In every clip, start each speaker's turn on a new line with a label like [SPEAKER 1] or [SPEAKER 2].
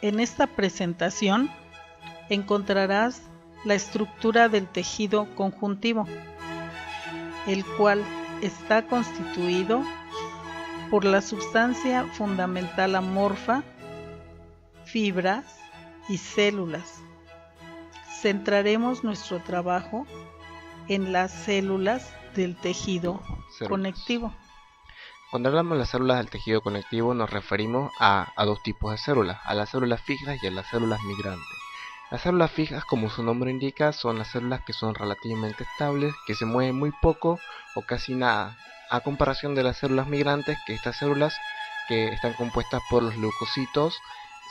[SPEAKER 1] En esta presentación encontrarás la estructura del tejido conjuntivo, el cual está constituido por la sustancia fundamental amorfa, fibras y células. Centraremos nuestro trabajo en las células del tejido conectivo.
[SPEAKER 2] Cuando hablamos de las células del tejido conectivo nos referimos a dos tipos de células, a las células fijas y a las células migrantes. Las células fijas, como su nombre indica, son las células que son relativamente estables, que se mueven muy poco o casi nada, a comparación de las células migrantes, que estas células, que están compuestas por los leucocitos,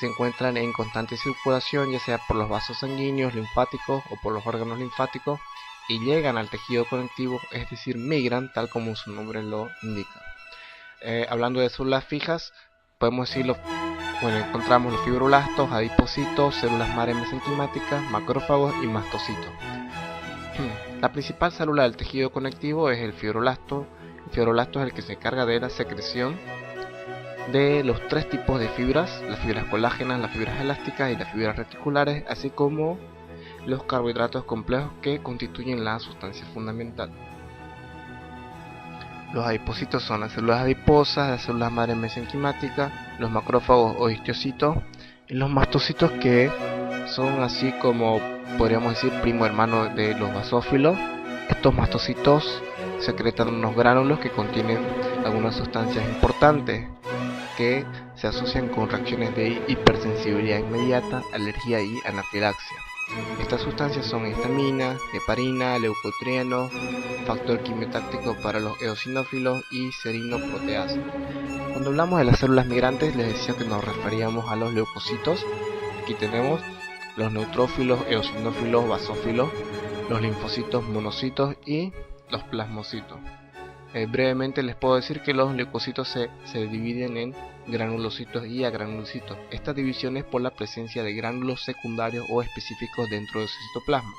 [SPEAKER 2] se encuentran en constante circulación, ya sea por los vasos sanguíneos, linfáticos o por los órganos linfáticos, y llegan al tejido conectivo, es decir, migran, tal como su nombre lo indica. Hablando de células fijas, podemos decirlo, encontramos los fibroblastos, adipocitos, células madre mesenquimáticas, macrófagos y mastocitos. La principal célula del tejido conectivo es el fibroblasto. El fibroblasto es el que se encarga de la secreción de los tres tipos de fibras, las fibras colágenas, las fibras elásticas y las fibras reticulares, así como los carbohidratos complejos que constituyen la sustancia fundamental. Los adipocitos son las células adiposas, las células madre mesenquimáticas, los macrófagos o histocitos y los mastocitos, que son así como podríamos decir primo hermano de los basófilos. Estos mastocitos secretan unos gránulos que contienen algunas sustancias importantes que se asocian con reacciones de hipersensibilidad inmediata, alergia y anafilaxia. Estas sustancias son histamina, heparina, leucotrieno, factor quimiotáctico para los eosinófilos y serinoproteasa. Cuando hablamos de las células migrantes, les decía que nos referíamos a los leucocitos. Aquí tenemos los neutrófilos, eosinófilos, basófilos, los linfocitos, monocitos y los plasmocitos. Brevemente les puedo decir que los leucocitos se dividen en granulocitos y agranulocitos. Esta división es por la presencia de gránulos secundarios o específicos dentro de su citoplasma.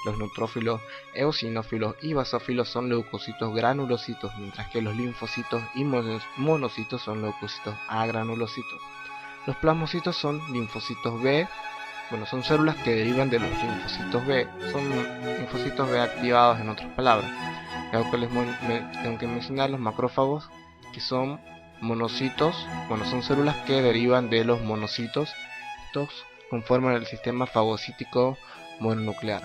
[SPEAKER 2] Los neutrófilos, eosinófilos y basófilos son leucocitos granulocitos, mientras que los linfocitos y monocitos son leucocitos agranulocitos. Los plasmocitos son linfocitos B. Son células que derivan de los linfocitos B. Son linfocitos B activados, en otras palabras. Tengo que mencionar los macrófagos, que son monocitos. Son células que derivan de los monocitos. Estos conforman el sistema fagocítico mononuclear.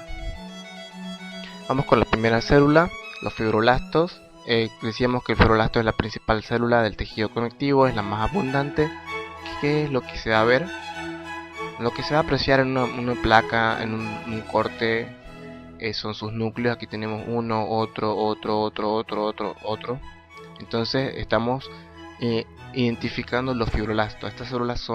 [SPEAKER 2] Vamos con la primera célula, los fibroblastos. Decíamos que el fibroblasto es la principal célula del tejido conectivo, es la más abundante. ¿Qué es lo que se va a ver? Lo que se va a apreciar en una placa, en un corte, son sus núcleos. Aquí tenemos uno, otro. Entonces estamos identificando los fibroblastos. Estas células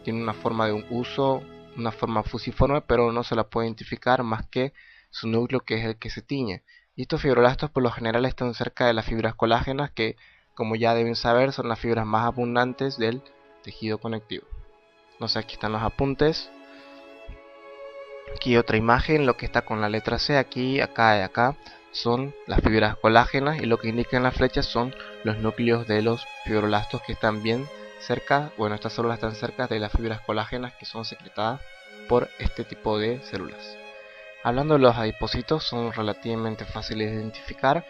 [SPEAKER 2] tienen una forma de un uso, una forma fusiforme, pero no se la puede identificar más que su núcleo, que es el que se tiñe. Y estos fibroblastos por lo general están cerca de las fibras colágenas, que, como ya deben saber, son las fibras más abundantes del tejido conectivo. Aquí están los apuntes. Aquí otra imagen, lo que está con la letra C, aquí, acá y acá, son las fibras colágenas, y lo que indican las flechas son los núcleos de los fibroblastos, que están bien cerca. Estas células están cerca de las fibras colágenas, que son secretadas por este tipo de células. Hablando de los adipocitos, son relativamente fáciles de identificar.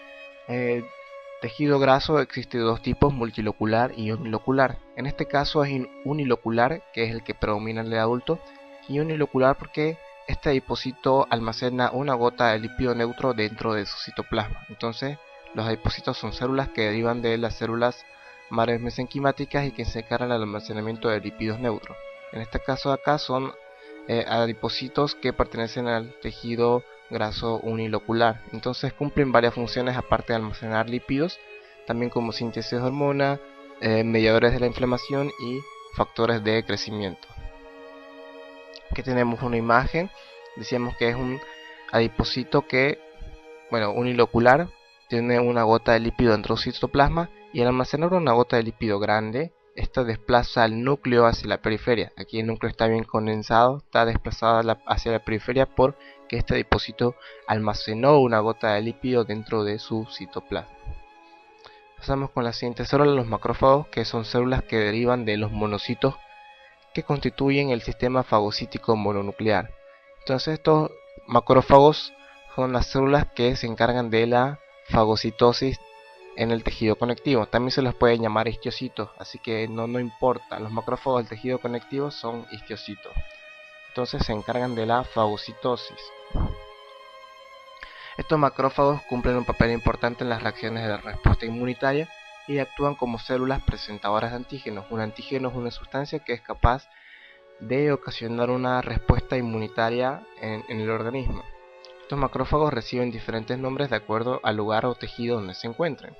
[SPEAKER 2] Tejido graso existe de dos tipos, multilocular y unilocular. En este caso es unilocular, que es el que predomina en el adulto, y unilocular porque este adipocito almacena una gota de lípido neutro dentro de su citoplasma. Entonces, los adipocitos son células que derivan de las células madres mesenquimáticas y que se encargan del almacenamiento de lípidos neutros. En este caso de acá son adipocitos que pertenecen al tejido graso unilocular. Entonces cumplen varias funciones aparte de almacenar lípidos, también como síntesis de hormonas, mediadores de la inflamación y factores de crecimiento. Aquí tenemos una imagen. Decíamos que es un adipocito que, unilocular, tiene una gota de lípido dentro del citoplasma, y al almacenar una gota de lípido grande, esta desplaza el núcleo hacia la periferia. Aquí el núcleo está bien condensado, está desplazado hacia la periferia porque este adipocito almacenó una gota de lípido dentro de su citoplasma. Pasamos con la siguiente célula, los macrófagos, que son células que derivan de los monocitos, que constituyen el sistema fagocítico mononuclear. Entonces estos macrófagos son las células que se encargan de la fagocitosis en el tejido conectivo. También se los puede llamar histocitos, así que no importa, los macrófagos del tejido conectivo son histocitos. Entonces se encargan de la fagocitosis. Estos macrófagos cumplen un papel importante en las reacciones de la respuesta inmunitaria y actúan como células presentadoras de antígenos. Un antígeno es una sustancia que es capaz de ocasionar una respuesta inmunitaria en el organismo. Estos macrófagos reciben diferentes nombres de acuerdo al lugar o tejido donde se encuentren.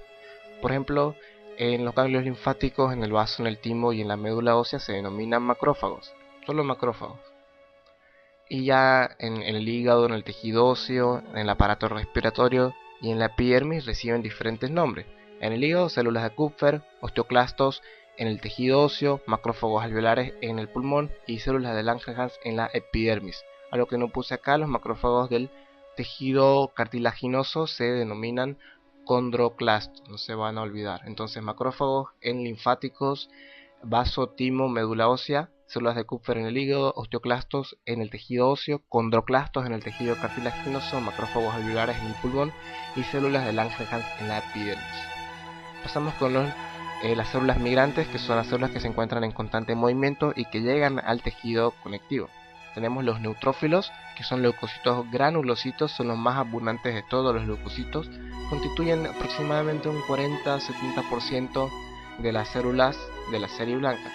[SPEAKER 2] Por ejemplo, en los ganglios linfáticos, en el vaso, en el timo y en la médula ósea se denominan macrófagos, solo macrófagos. Y ya en el hígado, en el tejido óseo, en el aparato respiratorio y en la epidermis reciben diferentes nombres. En el hígado, células de Kupffer, osteoclastos; en el tejido óseo, macrófagos alveolares; en el pulmón y células de Langerhans en la epidermis. A lo que no puse acá, los macrófagos del tejido cartilaginoso se denominan condroclastos, no se van a olvidar. Entonces, macrófagos en linfáticos, vaso, timo, médula ósea; células de Kupffer en el hígado; osteoclastos en el tejido óseo; condroclastos en el tejido cartilaginoso; macrófagos alveolares en el pulmón y células de Langerhans en la epidermis. Pasamos con las células migrantes, que son las células que se encuentran en constante movimiento y que llegan al tejido conectivo. Tenemos los neutrófilos, que son leucocitos granulocitos, son los más abundantes de todos los leucocitos, constituyen aproximadamente un 40-70% de las células de la serie blanca.